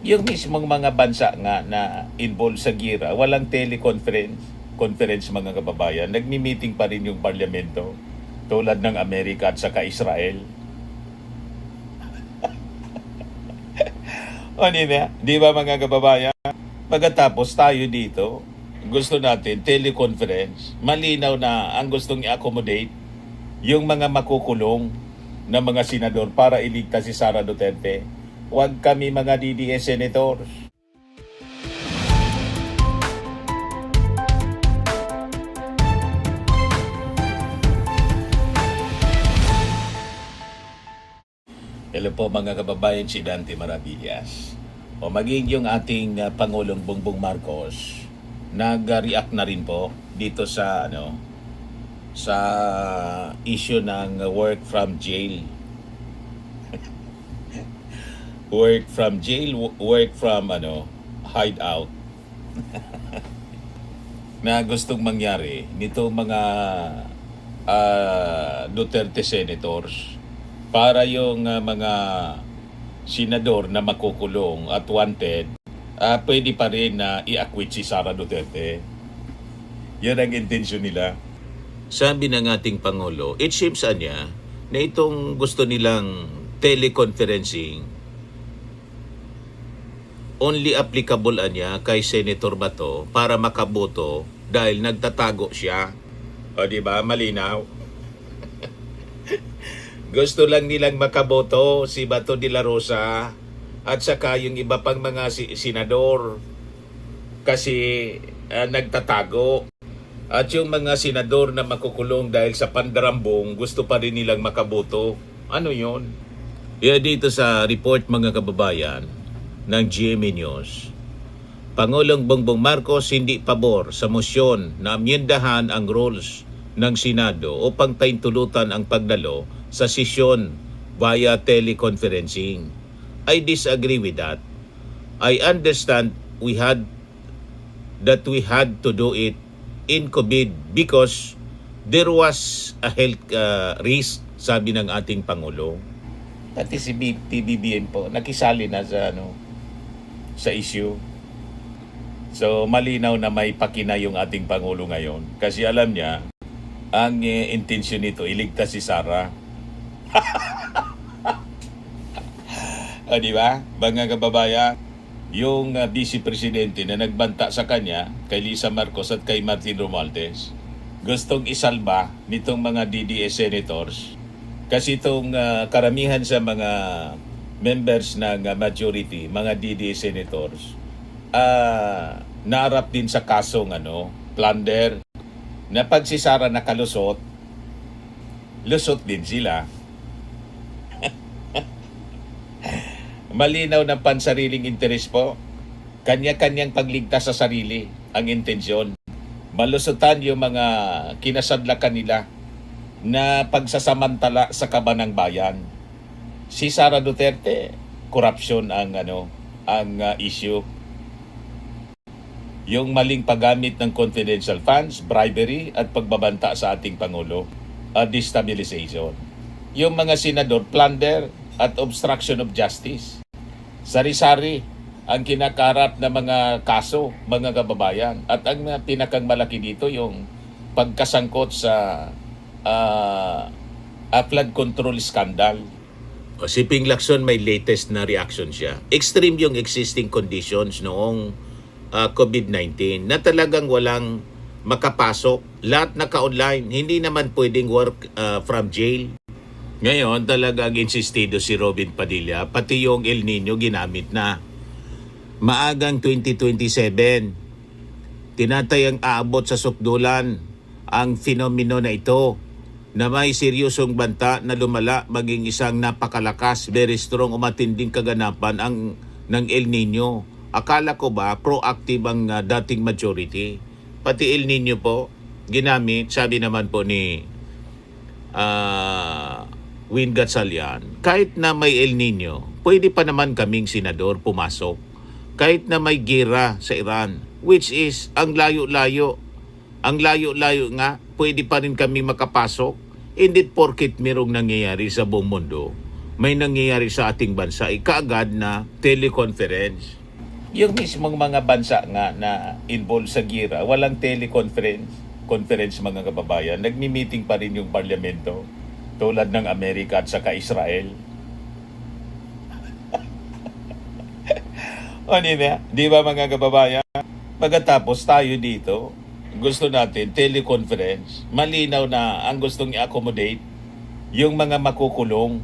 Yung mismong mga bansa nga na involved sa gira, walang conference mga kababayan. Nagmi-meeting pa rin yung parlamento tulad ng Amerika at saka Israel. O di ba mga kababayan? Pagkatapos tayo dito, gusto natin teleconference. Malinaw na ang gustong i-accommodate yung mga makukulong na mga senador para iligtas si Sara Duterte. Huwag kami mga DDS senators. Hello po mga kababayan, si Dante Maravillas. O maging yung ating Pangulong Bongbong Marcos, nag-react na rin po dito sa sa issue ng work from jail. Work from jail, work from hideout. Na gustong mangyari nitong mga Duterte senators para yung mga senador na makukulong at wanted, pwede pa rin na i-acquit si Sara Duterte. Yan ang intensyon nila. Sabi ng ating Pangulo, it seems niya na itong gusto nilang teleconferencing only applicable niya kay Senator Bato para makaboto dahil nagtatago siya. O di ba? Malinaw. Gusto lang nilang makaboto si Bato de la Rosa at saka yung iba pang mga senador kasi nagtatago. At yung mga senador na makukulong dahil sa pandarambong, gusto pa rin nilang makaboto. Ano yon? Kaya dito sa report mga kababayan ng GMA News, Pangulong Bongbong Marcos hindi pabor sa motion na amyendahan ang rules ng Senado upang paintulutan ang pagdalo sa sesyon via teleconferencing. I disagree with that. I understand we had to do it in COVID because there was a health risk, sabi ng ating Pangulo. Pati si PBBM po nakisali na sa issue. So malinaw na may pakina yung ating Pangulo ngayon kasi alam niya ang intensyon nito iligtas si Sara. Di ba? Mga kababayan, yung Vice Presidente na nagbanta sa kanya, kay Lisa Marcos at kay Martin Romualdez, gustong isalba nitong mga DDS senators kasi itong karamihan sa mga members ng majority, mga DDS senators, naarap din sa kasong plunder na pag si Sara nakalusot, lusot din sila. Malinaw ng pansariling interes po. Kanya-kanyang pagligtas sa sarili ang intensyon. Malusutan yung mga kinasadlakan nila na pagsasamantala sa kaban ng bayan. Si Sara Duterte, corruption ang issue. Yung maling paggamit ng confidential funds, bribery at pagbabanta sa ating Pangulo at destabilization. Yung mga senador, plunder at obstruction of justice. Sari-sari ang kinakarap na mga kaso, mga kababayan. At ang pinakang malaki dito yung pagkasangkot sa flood control scandal. Si Ping Lacson may latest na reaction siya. Extreme yung existing conditions noong COVID-19 na talagang walang makapasok. Lahat naka-online. Hindi naman pwedeng work from jail. Ngayon, talagang insistido si Robin Padilla, pati yung El Nino ginamit na. Maagang 2027, tinatayang aabot sa sukdulan ang fenomeno na ito na may seryosong banta na lumala maging isang napakalakas, very strong, umatinding kaganapan ng El Nino. Akala ko ba proactive ang dating majority? Pati El Nino po, ginamit, sabi naman po ni Win Gatchalian, kahit na may El Nino, pwede pa naman kaming senador pumasok. Kahit na may gera sa Iran, which is ang layo-layo. Ang layo-layo nga, pwede pa rin kami makapasok. Hindi porkit merong nangyayari sa buong mundo, may nangyayari sa ating bansa, kaagad na teleconference. Yung mismong mga bansa nga na involved sa gira, walang conference mga kababayan. Nagmi-meeting pa rin yung parlamento tulad ng Amerika at saka Israel. O di ba mga kababayan? Pagkatapos tayo dito, gusto natin teleconference. Malinaw na ang gustong i-accommodate yung mga makukulong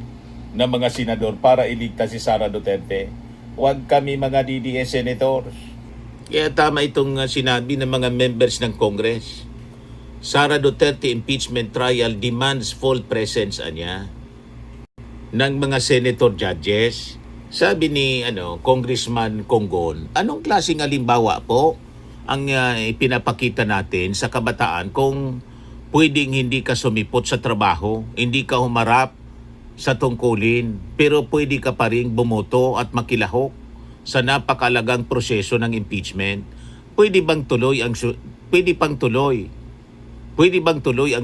na mga senador para iligtas si Sara Duterte. Huwag kami mga DDS senators. Kaya tama itong sinabi ng mga members ng Congress. Sara Duterte impeachment trial demands full presence niya ng mga senator judges. Sabi ni Congressman Conggon, anong klaseng halimbawa po ang ipinapakita natin sa kabataan kung pwedeng hindi ka sumipot sa trabaho, hindi ka humarap sa tungkulin, pero pwede ka pa rin bumoto at makilahok sa napakalagang proseso ng impeachment? Pwede bang tuloy ang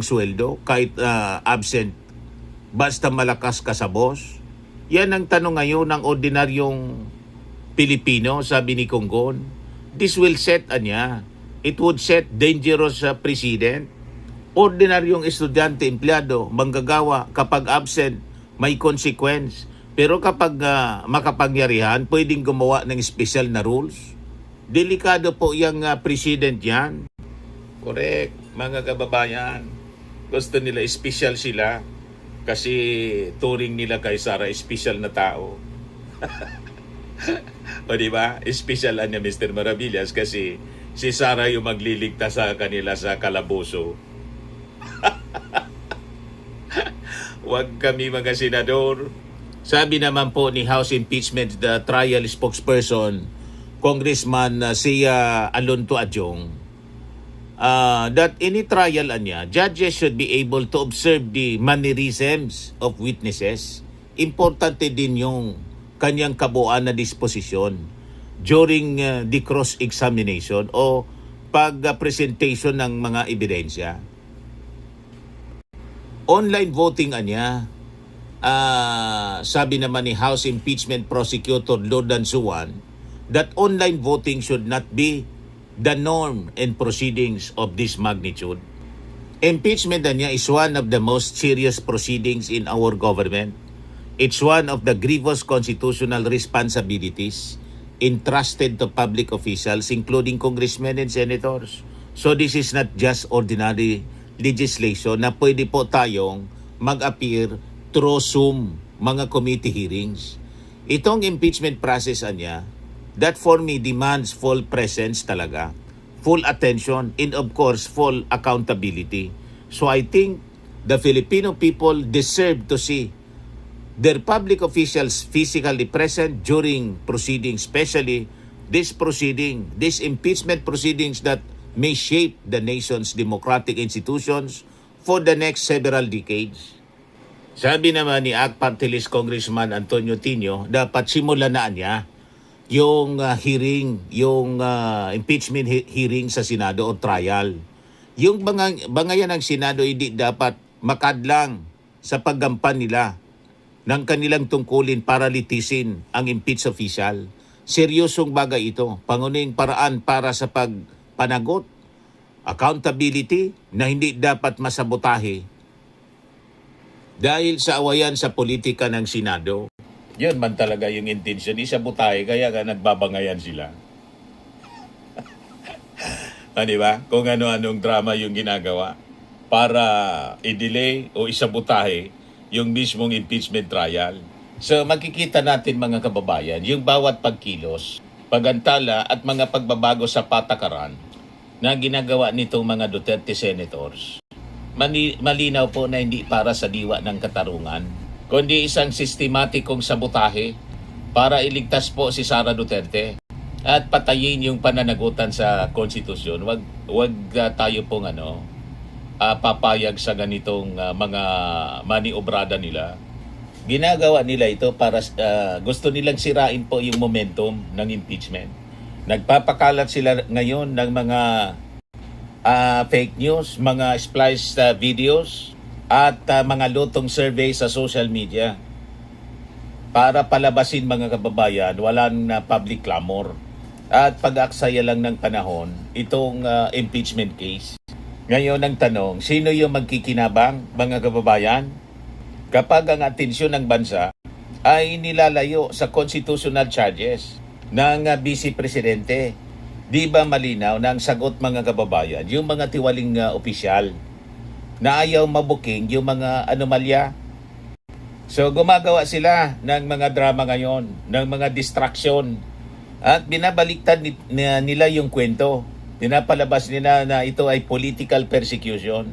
sweldo kahit absent basta malakas ka sa boss? Yan ang tanong ngayon ng ordinaryong Pilipino, sabi ni Conggon. This will set it would set dangerous precedent. Ordinaryong estudyante, empleyado, manggagawa, kapag absent, may consequence. Pero kapag makapangyarihan, pwedeng gumawa ng special na rules. Delikado po yung precedent yan. Correct, mga kababayan. Gusto nila, special sila. Kasi turing nila kay Sara, special na tao. O diba? Special niya Mr. Maravillas kasi si Sara yung magliligtas sa kanila sa kalaboso. Huwag kami mga senador. Sabi naman po ni House Impeachment Trial spokesperson, Congressman Sia Alonto Adjong, that any trial niya, judges should be able to observe the mannerisms of witnesses. Importante din yung kanyang kabuuan na disposisyon during the cross-examination o pag-presentation ng mga ebidensya. Online voting niya, sabi naman ni House Impeachment Prosecutor Lordan Suwan, that online voting should not be the norm in proceedings of this magnitude. Impeachment niya is one of the most serious proceedings in our government. It's one of the grievous constitutional responsibilities entrusted to public officials, including congressmen and senators. So this is not just ordinary legislation na pwede po tayong mag-appear through Zoom, mga committee hearings. Itong impeachment process niya, that for me demands full presence talaga, full attention, and of course, full accountability. So I think the Filipino people deserve to see their public officials physically present during proceedings, especially this impeachment proceedings that may shape the nation's democratic institutions for the next several decades. Sabi naman ni ACT Party List Congressman Antonio Tino, dapat simulan na niya yung impeachment hearing sa Senado o trial. Yung bangayan ng Senado hindi dapat makadlang sa paggampan nila ng kanilang tungkulin para litisin ang impeached official. Seryosong bagay ito, pangunahing paraan para sa pagpanagot, accountability na hindi dapat masabotahe dahil sa awayan sa politika ng Senado. Yun man talaga yung intention, isabotahe, kaya nga nagbabangayan sila. Diba? Kung ano-anong drama yung ginagawa para i-delay o isabotahe yung mismong impeachment trial. So makikita natin mga kababayan, yung bawat pagkilos, pagantala at mga pagbabago sa patakaran na ginagawa nitong mga Duterte senators. Malinaw po na hindi para sa diwa ng katarungan, kundi isang sistematikong sabotahe para iligtas po si Sara Duterte at patayin yung pananagutan sa konstitusyon. Wag tayo pong papayag sa ganitong mga maniobrada nila. Ginagawa nila ito para gusto nilang sirain po yung momentum ng impeachment. Nagpapakalat sila ngayon ng mga fake news, mga spliced videos at mga lutong survey sa social media. para palabasin mga kababayan, walang public clamor. At pag-aksaya lang ng panahon, itong impeachment case. Ngayon ang tanong, sino yung magkikinabang mga kababayan? Kapag ang atensyon ng bansa ay nilalayo sa constitutional charges ng Vice Presidente, di ba malinaw na ang sagot mga kababayan, yung mga tiwaling opisyal na ayaw mabuking yung mga anomalya. So gumagawa sila ng mga drama ngayon, ng mga distraction at binabaliktad nila yung kwento. Pinapalabas nila na ito ay political persecution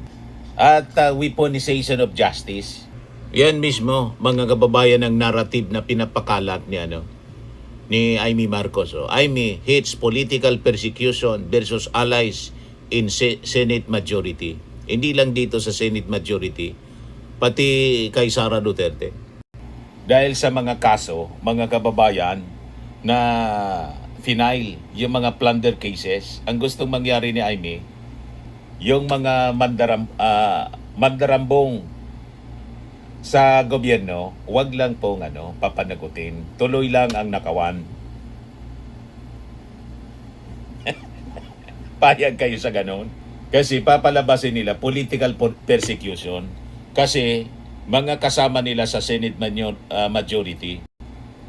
at weaponization of justice. Yan mismo mga kababayan ang narrative na pinapakalat ni Amy Marcos. Amy hates political persecution versus allies in Senate majority. Hindi lang dito sa Senate majority, pati kay Sara Duterte. Dahil sa mga kaso, mga kababayan, na final, yung mga plunder cases, ang gustong mangyari ni Amy, yung mga mandarambong sa gobyerno, wag lang pong papanagutin. Tuloy lang ang nakawan. Payag kayo sa ganon? Kasi papalabasin nila political persecution kasi mga kasama nila sa Senate majority,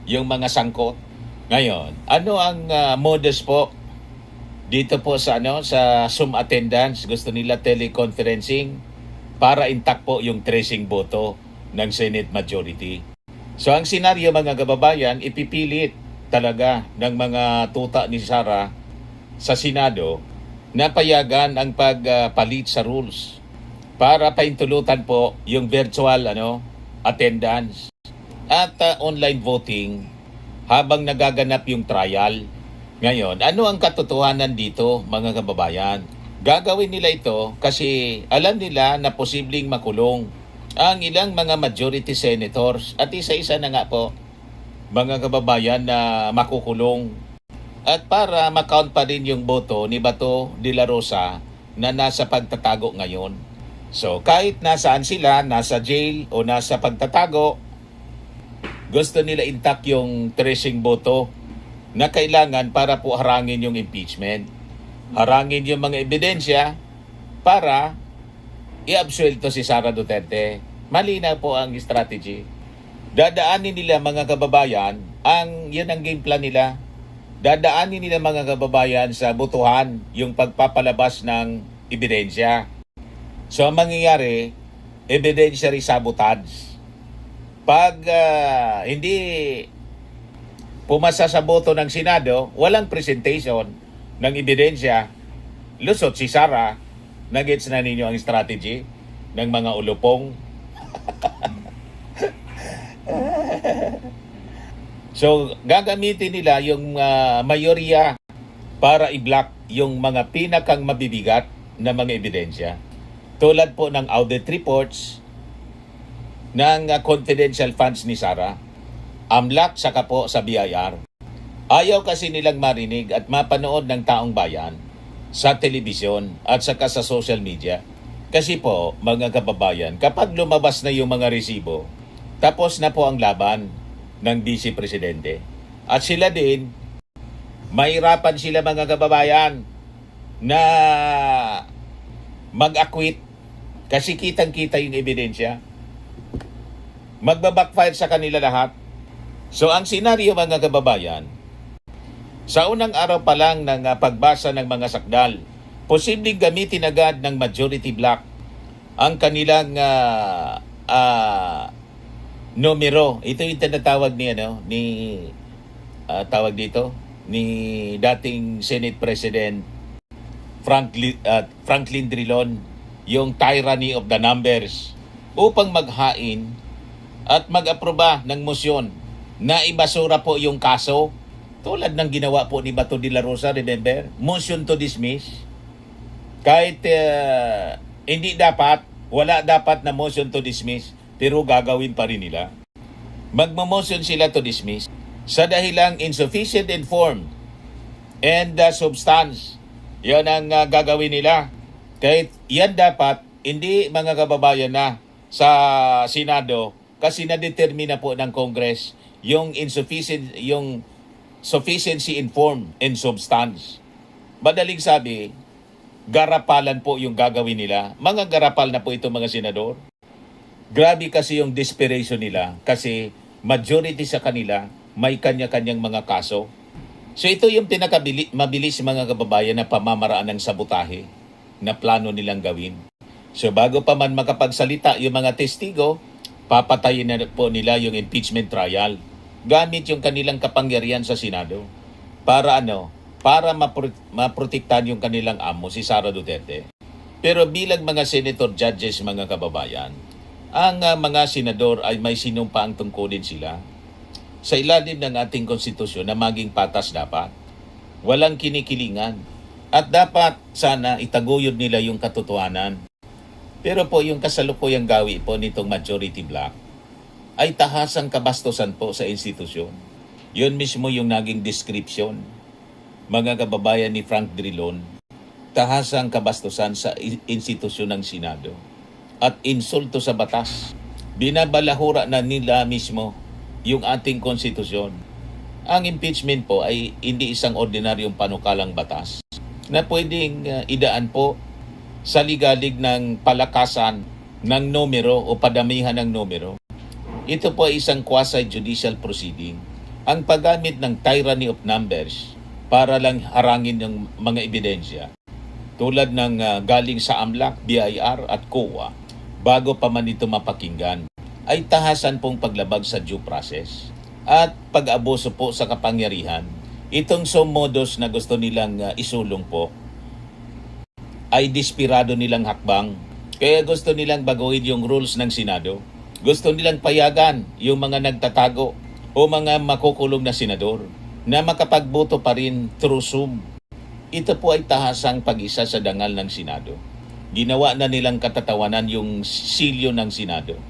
yung mga sangkot. Ngayon, ano ang modus po dito po sa sa Zoom attendance? Gusto nila teleconferencing para intact po yung tracing boto ng Senate majority. So ang senaryo mga kababayan, ipipilit talaga ng mga tuta ni Sara sa Senado na payagan ang pagpalit sa rules para paintulutan po yung virtual attendance at online voting habang nagaganap yung trial. Ngayon, ano ang katotohanan dito mga kababayan? Gagawin nila ito kasi alam nila na posibleng makulong ang ilang mga majority senators at isa-isa na nga po mga kababayan na makukulong. At para makount pa rin yung boto ni Bato de la Rosa na nasa pagtatago ngayon. So kahit nasaan sila, nasa jail o nasa pagtatago, gusto nila intact yung tracing boto na kailangan para po harangin yung impeachment. Harangin yung mga ebidensya para i-absuelto si Sara Duterte. Malinaw po ang strategy. Dadaanin nila mga kababayan, yun ang game plan nila. Dadaanin nila mga kababayan sa butuhan yung pagpapalabas ng ebidensya. So ang mangyayari, evidentiary sabotage. Pag hindi pumasa sa boto ng Senado, walang presentation ng ebidensya, lusot si Sara. Nagets na ninyo ang strategy ng mga ulupong. So, gagamitin nila yung mayorya para i-block yung mga pinakang mabibigat na mga ebidensya. Tulad po ng audit reports ng confidential funds ni Sara, AMLAC saka po sa BIR. Ayaw kasi nilang marinig at mapanood ng taong bayan sa telebisyon at saka sa social media. Kasi po, mga kababayan, kapag lumabas na yung mga resibo, tapos na po ang laban ng Vice Presidente. At sila din, mahirapan sila mga kababayan na mag-acquit kasi kitang-kita yung ebidensya. Magbabackfire sa kanila lahat. So ang senaryo mga kababayan, sa unang araw pa lang ng pagbasa ng mga sakdal, posibleng gamitin agad ng majority bloc ang kanilang numero. Ito yung tinatawag ni dating Senate President Franklin Drilon, yung tyranny of the numbers, upang maghain at mag-aproba ng motion na ibasura po yung kaso tulad ng ginawa po ni Bato de la Rosa, remember? Motion to dismiss. Kahit wala dapat na motion to dismiss, pero gagawin pa rin nila. Magmamotion sila to dismiss sa dahilang insufficient in form and substance. Yan ang gagawin nila. Kahit yan dapat, hindi mga kababayan na sa Senado kasi na-determine na po ng Congress yung insufficient, yung sufficiency in form and substance. Madaling sabi, garapalan po yung gagawin nila. Mga garapal na po itong mga senador. Grabe kasi yung desperation nila kasi majority sa kanila may kanya-kanyang mga kaso. So ito yung mabilis mga kababayan na pamamaraan ng sabotahe na plano nilang gawin. So bago pa man makapagsalita yung mga testigo, papatayin na po nila yung impeachment trial gamit yung kanilang kapangyarihan sa Senado. Para ano? Para maprotektahan yung kanilang amo, si Sara Duterte. Pero bilang mga senator judges, mga kababayan, ang mga senador ay may sinumpaang tungkulin sila sa ilalim ng ating konstitusyon na maging patas dapat. Walang kinikilingan. At dapat sana itaguyod nila yung katotohanan. Pero po yung kasalukuyang gawi po nitong majority bloc ay tahasang kabastusan po sa institusyon. Yun mismo yung naging description, mga kababayan, ni Frank Drilon, tahasang kabastusan sa institusyon ng Senado at insulto sa batas. Binabalahura na nila mismo yung ating konstitusyon. Ang impeachment po ay hindi isang ordinaryong panukalang batas na pwedeng idaan po sa ligalig ng palakasan ng numero o padamihan ng numero. Ito po ay isang quasi-judicial proceeding. Ang paggamit ng tyranny of numbers para lang harangin ng mga ebidensya tulad ng galing sa AMLAC, BIR at COA bago pa man ito mapakinggan ay tahasan pong paglabag sa due process at pag-abuso po sa kapangyarihan. Itong modus na gusto nilang isulong po ay desperado nilang hakbang. Kaya gusto nilang baguhin yung rules ng Senado. Gusto nilang payagan yung mga nagtatago o mga makukulong na senador na makapagboto pa rin through Zoom. Ito po ay tahasang pag-isa sa dangal ng Senado. Ginawa na nilang katatawanan yung silyo ng Senado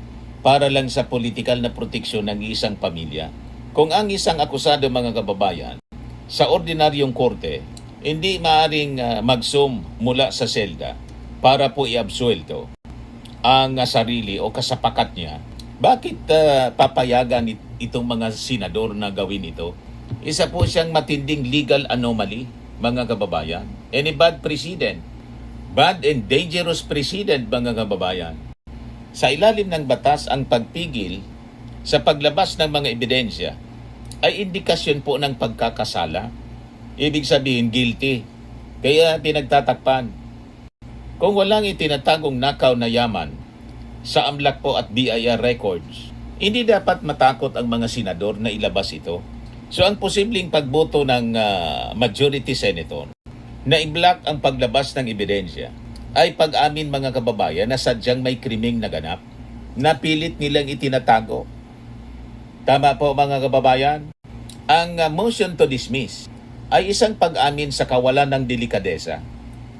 para lang sa politikal na proteksyon ng isang pamilya. Kung ang isang akusado, mga kababayan, sa ordinaryong korte, hindi maaring mag-zoom mula sa selda para po iabsuelto ang sarili o kasapakat niya, bakit papayagan itong mga senador na gawin ito? Isa po siyang matinding legal anomaly, mga kababayan. And a bad precedent. Bad and dangerous precedent, mga kababayan. Sa ilalim ng batas, ang pagpigil sa paglabas ng mga ebidensya ay indikasyon po ng pagkakasala. Ibig sabihin, guilty. Kaya pinagtatakpan. Kung walang itinatagong nakaw na yaman sa AMLAC po at BIR records, hindi dapat matakot ang mga senador na ilabas ito. So ang posibleng pagboto ng majority senator na i-block ang paglabas ng ebidensya ay pag-amin, mga kababayan, na sadyang may krimeng naganap na pilit nilang itinatago. Tama po, mga kababayan? Ang motion to dismiss ay isang pag-amin sa kawalan ng delikadesa.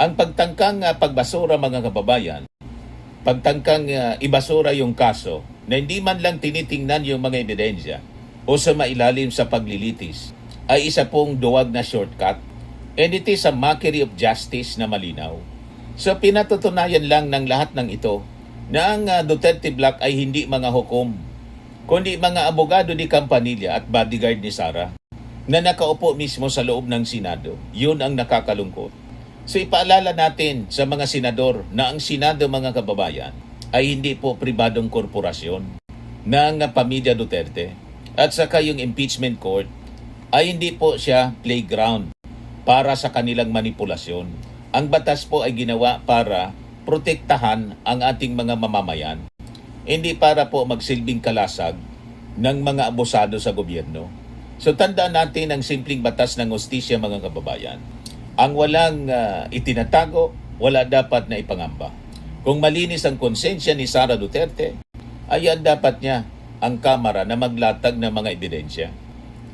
Ang pagtangkang pagbasura, mga kababayan, pagtangkang ibasura yung kaso na hindi man lang tinitingnan yung mga ebidensya o sa mailalim sa paglilitis ay isa pong duwag na shortcut, and it is a mockery of justice na malinaw. So pinatutunayan lang ng lahat ng ito na ang Duterte Block ay hindi mga hukom, kundi mga abogado ni Campanilla at bodyguard ni Sara na nakaupo mismo sa loob ng Senado. Yun ang nakakalungkot. So ipaalala natin sa mga senador na ang Senado, mga kababayan, ay hindi po pribadong korporasyon ng pamilya Duterte. At saka yung impeachment court ay hindi po siya playground para sa kanilang manipulasyon. Ang batas po ay ginawa para protektahan ang ating mga mamamayan, hindi para po magsilbing kalasag ng mga abusado sa gobyerno. So tandaan natin ang simpleng batas ng hustisya, mga kababayan. Ang walang itinatago, wala dapat na ipangamba. Kung malinis ang konsensya ni Sara Duterte, ayan dapat niya ang Kamara na maglatag ng mga ebidensya.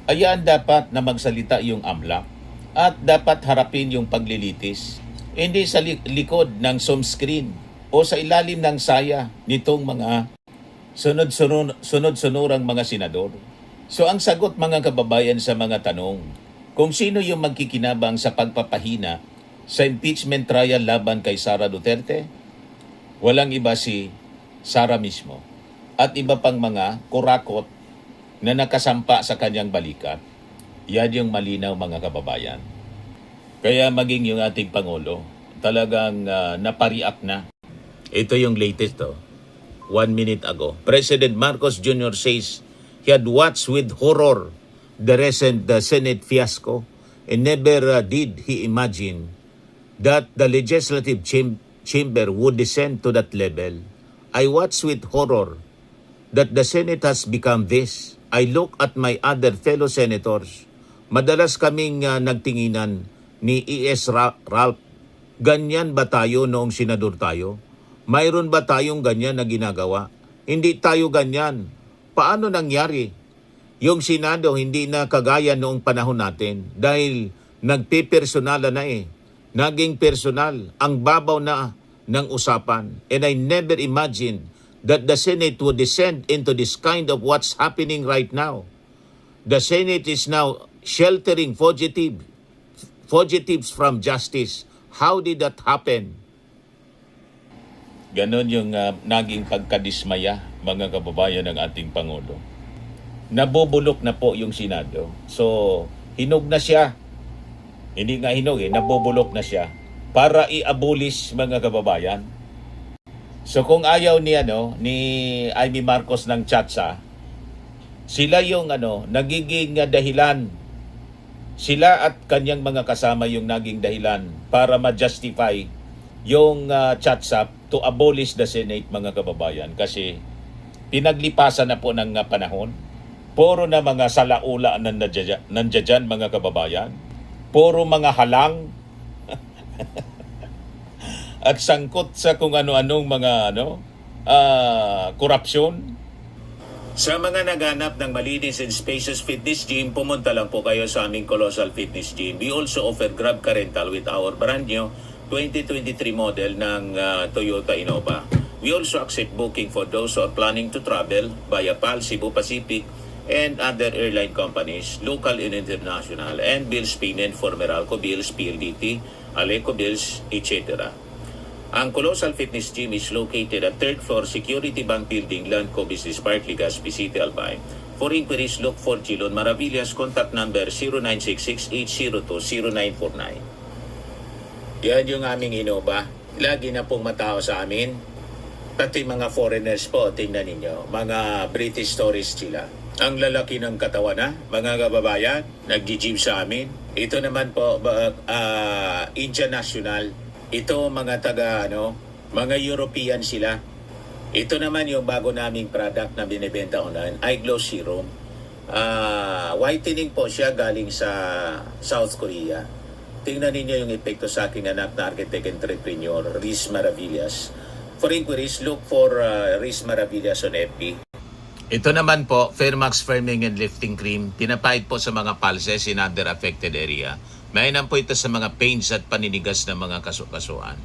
Ayan dapat na magsalita yung AMLAC at dapat harapin yung paglilitis. Hindi sa likod ng Zoom screen o sa ilalim ng saya nitong mga sunod-sunurang mga senador. So ang sagot, mga kababayan, sa mga tanong, kung sino yung magkikinabang sa pagpapahina sa impeachment trial laban kay Sara Duterte, walang iba si Sara mismo at iba pang mga kurakot na nakasampa sa kanyang balikat. Yan yung malinaw, mga kababayan. Kaya maging yung ating Pangulo, talagang napariak na. Ito yung latest 1 minute ago. President Marcos Jr. says he had watched with horror the recent Senate fiasco and never did he imagine that the legislative chamber would descend to that level. I watched with horror that the Senate has become this. I look at my other fellow senators. Madalas kaming nagtinginan ni E.S. Ralph. Ganyan ba tayo noong senador tayo? Mayroon ba tayong ganyan na ginagawa? Hindi tayo ganyan. Paano nangyari? Yung Senado hindi na kagaya noong panahon natin dahil nagpipersonala na Naging personal. Ang babaw na ng usapan. And I never imagined that the Senate would descend into this kind of what's happening right now. The Senate is now sheltering fugitives from justice. How did that happen? Ganon yung naging pagkadismaya, mga kababayan, ng ating Pangulo. Nabubulok na po yung Senado. So, hinog na siya. Hindi nga hinog nabubulok na siya para i-abolish, mga kababayan. So kung ayaw ni Amy Marcos ng Chatsa, sila yung nagiging dahilan. Sila at kanyang mga kasama yung naging dahilan para ma-justify yung Chatsa to abolish the Senate, mga kababayan. Kasi pinaglipasan na po ng panahon. Puro na mga salaula nandiyan dyan, mga kababayan. Puro mga halang at sangkot sa kung ano-anong mga korupsyon. Sa mga naghanap ng malinis and spacious fitness gym, pumunta lang po kayo sa aming Colossal Fitness Gym. We also offer Grab Car Rental with our brand new 2023 model ng Toyota Innova. We also accept booking for those who are planning to travel via PAL, Cebu Pacific, and other airline companies, local and international, and bills payment for Meralco Bills, PLDT, Aleco Bills, etc. Ang Colossal Fitness Gym is located at 3rd floor Security Bank Building, Landco Business Park, Legazpi City, Albay. For inquiries, look for Gilon Maravillas. Contact number 0966-802-0949. Yan yung aming Innova. Lagi na pong matao sa amin. Pati mga foreigners po, tingnan ninyo. Mga British tourists sila. Ang lalaki ng katawan mga kababayan, nag-gym sa amin. Ito naman po, Indian National. Ito mga mga European sila. Ito naman yung bago naming product na binibenta online, iGlow Serum. Whitening po siya galing sa South Korea. Tingnan ninyo yung epekto sa aking anak na architect entrepreneur, Riz Maravillas. For inquiries, look for Riz Maravillas on FB. Ito naman po, Fairmax Firming and Lifting Cream. Pinapahid po sa mga pulses in other affected area. Mainam po ito sa mga pains at paninigas ng mga kasukasuan.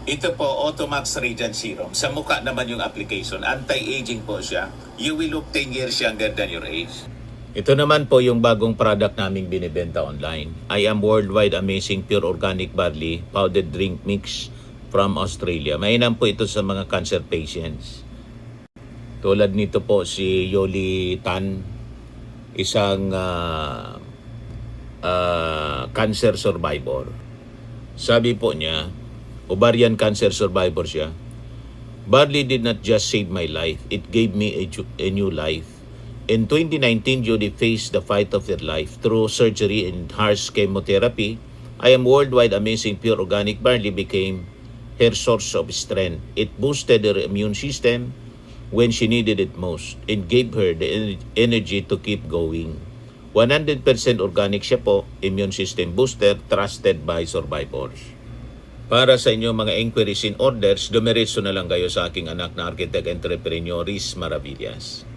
Ito po, Automax Radiant Serum. Sa mukha naman yung application. Anti-aging po siya. You will look 10 years younger than your age. Ito naman po yung bagong product naming binibenta online. I am Worldwide Amazing Pure Organic Barley Powdered Drink Mix from Australia. Mainam po ito sa mga cancer patients. Tulad nito po si Yoli Tan, isang cancer survivor. Sabi po niya, ovarian cancer survivor siya. Barley did not just save my life, it gave me a new life. In 2019, Judy faced the fight of her life through surgery and harsh chemotherapy. I am Worldwide Amazing Pure Organic Barley became her source of strength. It boosted her immune system when she needed it most and gave her the energy to keep going. 100% organic siya po, immune system booster, trusted by survivors. Para sa inyo mga inquiries and orders, dumiretso na lang kayo sa aking anak na architect entrepreneur, Riz Maravillas.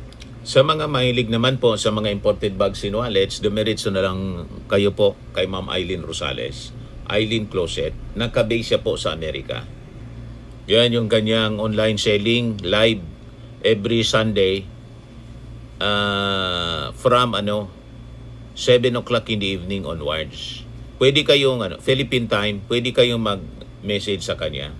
Sa mga mahilig naman po sa mga imported bags and wallets, dumiretso na lang kayo po kay Ma'am Eileen Rosales, Eileen Closet, nakabase siya po sa Amerika. Yan yung kanyang online selling, live, every Sunday from 7 o'clock in the evening onwards. Pwede kayong Philippine time, pwede kayong mag-message sa kanya.